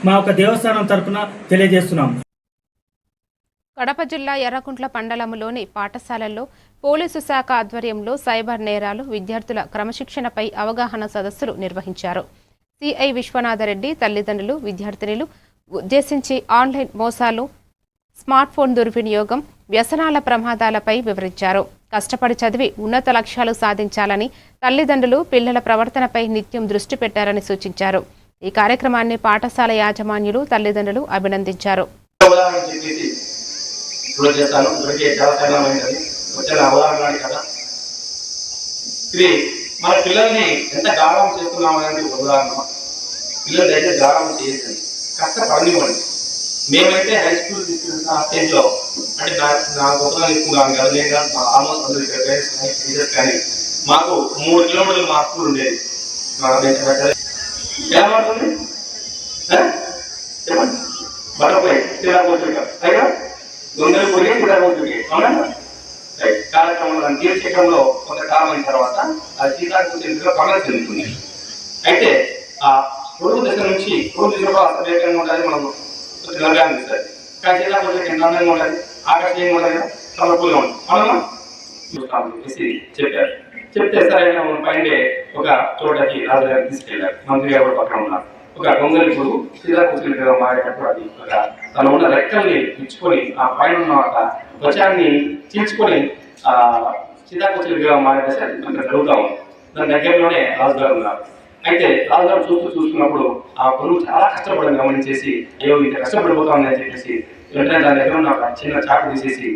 మా యొక్క దేవస్థానం తరపున తెలియజేస్తున్నాం. కడప జిల్లా ఎర్రకుంట్ల మండలంలోని పాఠశాలల్లో పోలీసు శాఖ ఆధ్వర్యంలో సైబర్ నేరాలు, విద్యార్థుల క్రమశిక్షణపై అవగాహన సదస్సులు నిర్వహించారు. సిఐ విశ్వనాథరెడ్డి తల్లిదండ్రులు, విద్యార్థినులు ఉద్దేశించి ఆన్లైన్ మోసాలు, స్మార్ట్ ఫోన్ దుర్వినియోగం, వ్యసనాల ప్రమాదాలపై వివరించారు. కష్టపడి చదివి ఉన్నత లక్ష్యాలు సాధించాలని తల్లిదండ్రులు పిల్లల ప్రవర్తనపై నిత్యం దృష్టి పెట్టారని సూచించారు. ఈ కార్యక్రమాన్ని పాఠశాల యాజమాన్యులు, తల్లిదండ్రులు అభినందించారు. మన పిల్లల్ని ఎంత గాఢం చేస్తున్నాం అనేది ఉదాహరణ. పిల్లలు అయితే గాఢం చేయొద్దండి, కష్టపడనివ్వండి. మేమైతే హై స్కూల్ తీసుకున్న స్టేజ్లో అంటే నా గొప్పగా తీసుకున్నాను కదా, నేను ఆల్మోస్ట్ అందరూ టీచర్స్ కానీ మాకు 3 కిలోమీటర్లు మా స్కూల్ ఉండేది. ఎలా పడుతుంది చెప్పండి, బట్టపై తిరగబోతుంది అయినా దొంగలు పోయి తిరగబోతుంది. అవునా? కార్యక్రమంలో తీర్చడంలో కొంతకాలం అయిన తర్వాత అది సీతాకోచంలో కమలు చెందుతుంది. అయితే ఆ పొరుగు దశ నుంచి పొరుగు దిశలో అసలు ఉండాలి, మనం నవ్యాన్ని ఇస్తుంది. కానీ సీతాకోచం ఎంత అందంగా ఉండాలి, ఆకర్షణీయంగా ఉండాలి, కలర్ఫుల్గా ఉంటుంది. అవునా చెప్పేసి చెప్పారు. చెప్తే సరే పైన ఒక చోటకి రాజుగారిని తీసుకెళ్ళారు. మంత్రి గారు పక్కన ఉన్నారు. ఒక గొంగలి పురుగు సీతాకోచలుగా మారేటప్పుడు అది ఒక తన ఉన్న రెక్కల్ని ఇచ్చుకొని ఆ పైన ఉన్న ధ్వజాన్ని చీల్చుకొని ఆ సీతాకోచలుగా మారే దశ అక్కడ జరుగుతూ ఉంది. దాని దగ్గరలోనే రాజుగారు ఉన్నారు. అయితే రాజుగారు చూస్తున్నప్పుడు ఆ పురుగు చాలా కష్టపడని గమనించేసి అయ్యో ఇంత కష్టపడిపోతా ఉంది అని చెప్పేసి వెంటనే దాని దగ్గర ఉన్న చిన్న చాకు తీసేసి